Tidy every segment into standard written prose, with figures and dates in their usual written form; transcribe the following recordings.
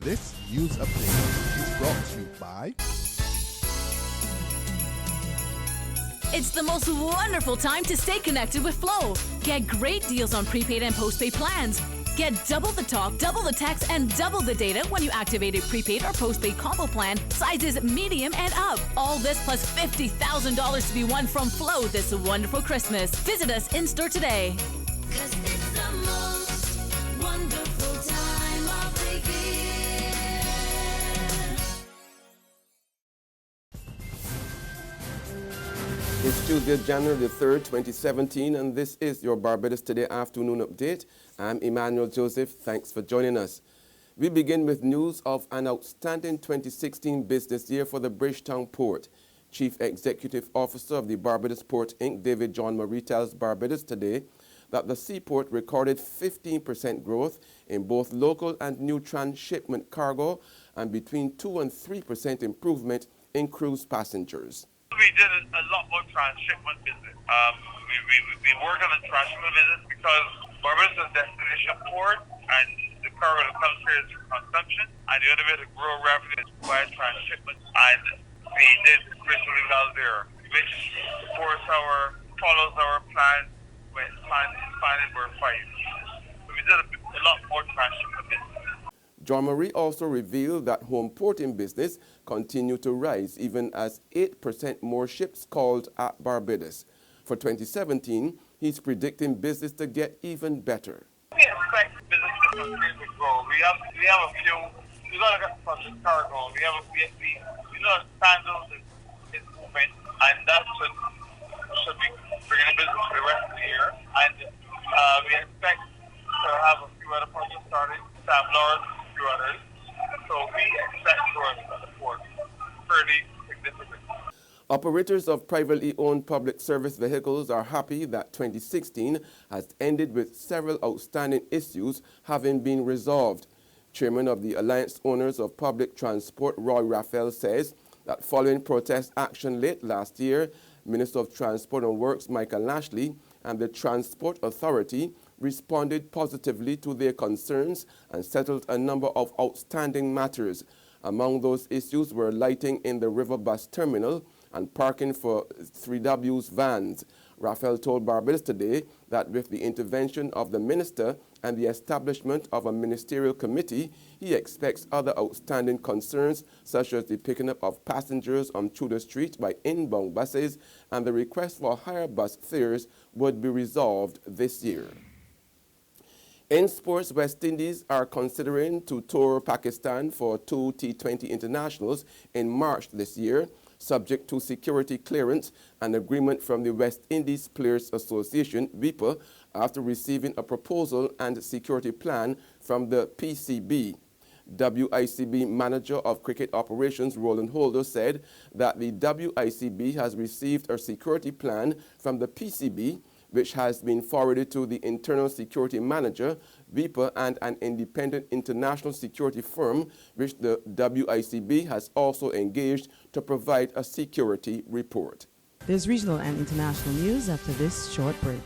This news update is brought to you by... It's the most wonderful time to stay connected with Flow. Get great deals on prepaid and postpaid plans. Get double the talk, double the text, and double the data when you activate a prepaid or postpaid combo plan, sizes medium and up. All this plus $50,000 to be won from Flow this wonderful Christmas. Visit us in-store today. 'Cause it's the most wonderful time of the year. It's Tuesday, January the 3rd, 2017, and this is your Barbados Today afternoon update. I'm Emmanuel Joseph. Thanks for joining us. We begin with news of an outstanding 2016 business year for the Bridgetown Port. Chief Executive Officer of the Barbados Port, Inc., David John Murray, tells Barbados Today that the seaport recorded 15% growth in both local and new transshipment cargo and between 2 and 3% improvement in cruise passengers. We did a lot more transshipment business. We worked on the transshipment business because Barbados is a destination port and the cargo that comes here is for consumption. And the other way to grow revenue is by transshipment. And we did reasonably well there, which follows our plan when plan number 5. So we did a lot more transshipment business. John Murray also revealed that home porting business continued to rise, even as 8% more ships called at Barbados. For 2017, he's predicting business to get even better. We expect business to continue to grow. We have a few. We're going to get some cargo. We know sandals is moving, and that should be bringing business for the rest of the year. And we expect to have a few other projects starting. Sam Lord, a few others. So we expect growth at the port fairly significant. Operators of privately owned public service vehicles are happy that 2016 has ended with several outstanding issues having been resolved. Chairman of the Alliance Owners of Public Transport, Roy Raphael, says that following protest action late last year, Minister of Transport and Works Michael Lashley and the Transport Authority responded positively to their concerns and settled a number of outstanding matters. Among those issues were lighting in the river bus terminal and parking for 3W's vans. Raphael told Barbados Today that with the intervention of the minister and the establishment of a ministerial committee, he expects other outstanding concerns, such as the picking up of passengers on Tudor Street by inbound buses and the request for higher bus fares, would be resolved this year. In sports, West Indies are considering to tour Pakistan for 2 T20 internationals in March this year, subject to security clearance and agreement from the West Indies Players Association, WIPA, after receiving a proposal and security plan from the PCB. WICB Manager of Cricket Operations Roland Holder said that the WICB has received a security plan from the PCB, which has been forwarded to the Internal Security Manager, WIPA, and an independent international security firm, which the WICB has also engaged to provide a security report. There's regional and international news after this short break.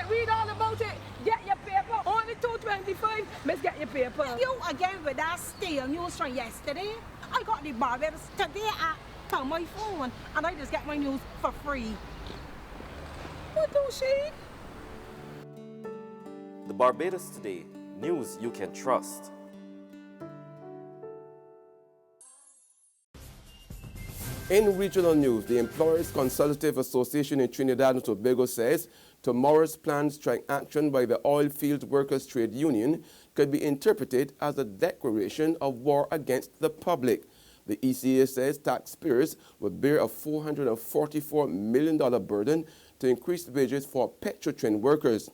Read all about it. Get your paper. Only $2.25. Let's get your paper. You again with that stale news from yesterday. I got the Barbados Today app on my phone and I just get my news for free. What do she? The Barbados Today, news you can trust. In regional news, the Employers Consultative Association in Trinidad and Tobago says tomorrow's planned strike action by the Oilfield Workers Trade Union could be interpreted as a declaration of war against the public. The ECA says taxpayers would bear a $444 million burden to increase wages for petrotrain workers.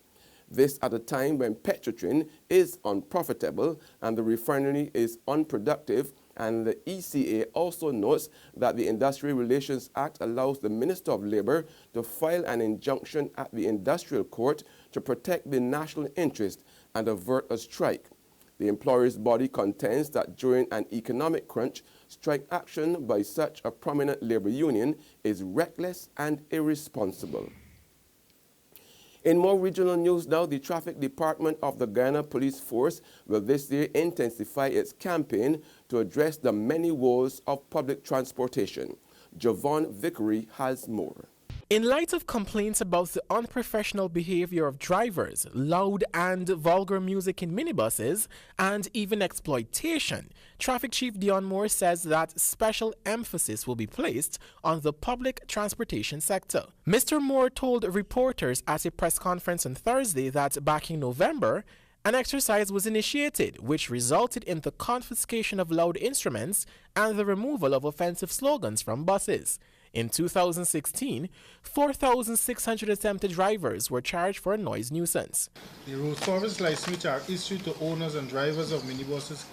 This at a time when Petrotrin is unprofitable and the refinery is unproductive, and the ECA also notes that the Industrial Relations Act allows the Minister of Labour to file an injunction at the Industrial Court to protect the national interest and avert a strike. The employers' body contends that during an economic crunch, strike action by such a prominent labour union is reckless and irresponsible. In more regional news now, the Traffic Department of the Guyana Police Force will this year intensify its campaign to address the many woes of public transportation. Javon Vickery has more. In light of complaints about the unprofessional behavior of drivers, loud and vulgar music in minibuses, and even exploitation, Traffic Chief Dion Moore says that special emphasis will be placed on the public transportation sector. Mr. Moore told reporters at a press conference on Thursday that back in November, an exercise was initiated which resulted in the confiscation of loud instruments and the removal of offensive slogans from buses. In 2016, 4,600 attempted drivers were charged for a noise nuisance. The road service licenses which are issued to owners and drivers of minibuses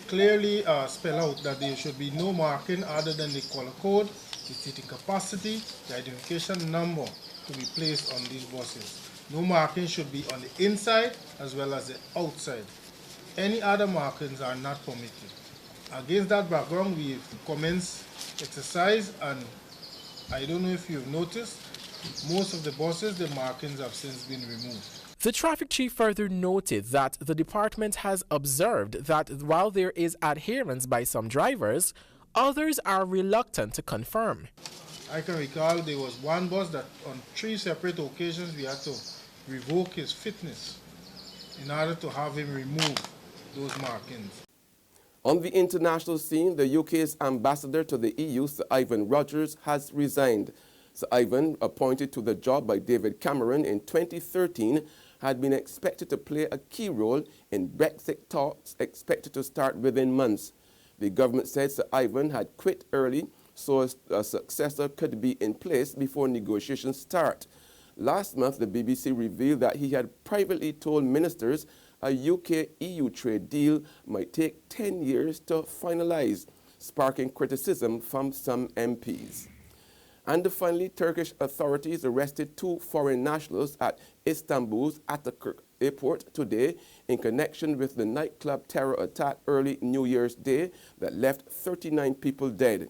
clearly spell out that there should be no marking other than the color code, the seating capacity, the identification number to be placed on these buses. No marking should be on the inside as well as the outside. Any other markings are not permitted. Against that background, we've commenced exercise, and I don't know if you've noticed, most of the buses, the markings have since been removed. The traffic chief further noted that the department has observed that while there is adherence by some drivers, others are reluctant to confirm. I can recall there was one bus that on 3 separate occasions we had to revoke his fitness in order to have him remove those markings. On the international scene, the UK's ambassador to the EU, Sir Ivan Rogers, has resigned. Sir Ivan, appointed to the job by David Cameron in 2013, had been expected to play a key role in Brexit talks expected to start within months. The government said Sir Ivan had quit early so a successor could be in place before negotiations start. Last month, the BBC revealed that he had privately told ministers a UK-EU trade deal might take 10 years to finalize, sparking criticism from some MPs. And finally, Turkish authorities arrested 2 foreign nationals at Istanbul's Atatürk Airport today in connection with the nightclub terror attack early New Year's Day that left 39 people dead.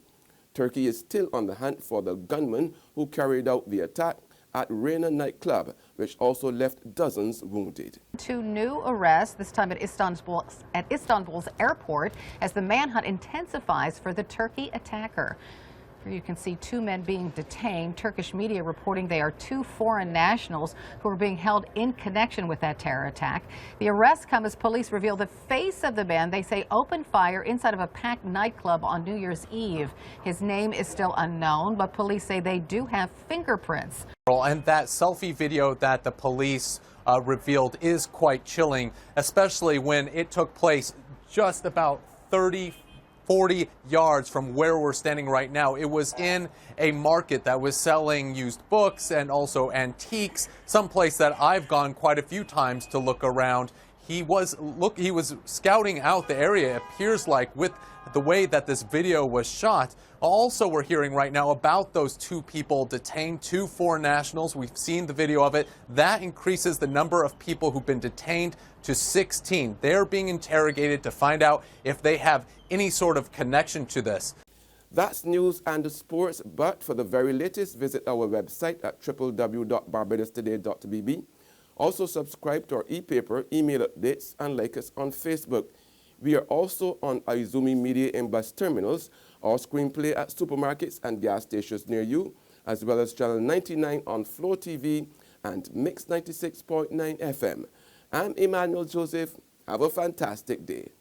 Turkey is still on the hunt for the gunman who carried out the attack at Reyna nightclub, which also left dozens wounded. 2 new arrests, this time at Istanbul's airport, as the manhunt intensifies for the Turkey attacker. Here you can see 2 men being detained. Turkish media reporting they are 2 foreign nationals who are being held in connection with that terror attack. The arrests come as police reveal the face of the man they say opened fire inside of a packed nightclub on New Year's Eve. His name is still unknown, but police say they do have fingerprints. And that selfie video that the police revealed is quite chilling, especially when it took place just about 40 yards from where we're standing right now. It was in a market that was selling used books and also antiques, someplace that I've gone quite a few times to look around. He was scouting out the area, it appears like, with the way that this video was shot. Also, we're hearing right now about those 2 people detained, 2 foreign nationals. We've seen the video of it. That increases the number of people who've been detained to 16. They're being interrogated to find out if they have any sort of connection to this. That's news and sports, but for the very latest, visit our website at www.barbadostoday.bb. Also subscribe to our e-paper, email updates, and like us on Facebook. We are also on Izumi Media in bus terminals, or screenplay at supermarkets and gas stations near you, as well as Channel 99 on Flow TV and Mix 96.9 FM. I'm Emmanuel Joseph. Have a fantastic day.